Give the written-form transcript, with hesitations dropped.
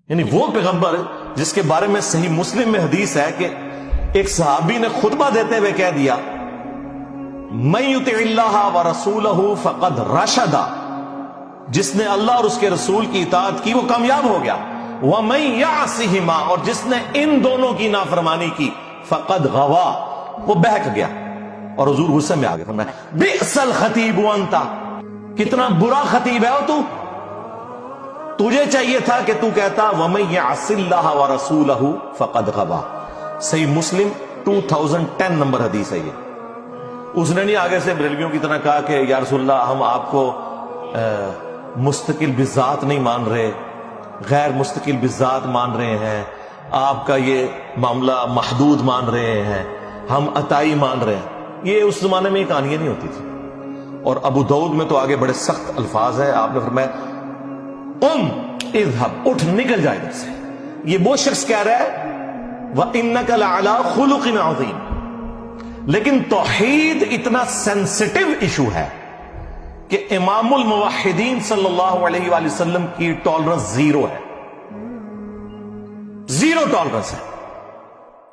یعنی وہ پیغمبر جس کے بارے میں صحیح مسلم میں حدیث ہے کہ ایک صحابی نے خطبہ دیتے ہوئے کہہ دیا من یطع اللہ ورسولہ فقد رشد، جس نے اللہ اور اس کے رسول کی اطاعت کی وہ کامیاب ہو گیا، ومن یعصہما، اور جس نے ان دونوں کی نافرمانی کی فقد غوا، وہ بہک گیا۔ اور حضور غصے میں آگے فرمایا بئس الخطیب انت، کتنا برا خطیب ہے تو تجھے چاہیے تھا کہ تو کہتا وَمَن يَعْصِ اللَّهَ وَرَسُولَهُ فَقَدْ غَوَىٰ۔ صحیح مسلم 2010 نمبر حدیث ہے یہ۔ اس نے نہیں آگے سے بریلویوں کی طرح کہا کہ یا رسول اللہ ہم آپ کو مستقل بذات نہیں مان رہے، غیر مستقل بذات مان رہے ہیں، آپ کا یہ معاملہ محدود مان رہے ہیں، ہم عطائی مان رہے ہیں۔ یہ اس زمانے میں یہ کہانیاں نہیں ہوتی تھی۔ اور ابو داؤد میں تو آگے بڑے سخت الفاظ ہیں، آپ نے فرمایا قم اذهب، اٹھ نکل جائے ادھر سے۔ یہ وہ شخص کہہ رہا ہے وَإِنَّكَ لَعَلَىٰ خُلُقٍ عَظِيمٍ، لیکن توحید اتنا سینسٹیو ایشو ہے کہ امام الموحدین صلی اللہ علیہ وآلہ وسلم کی ٹالرنس زیرو ہے، زیرو ٹالرنس ہے۔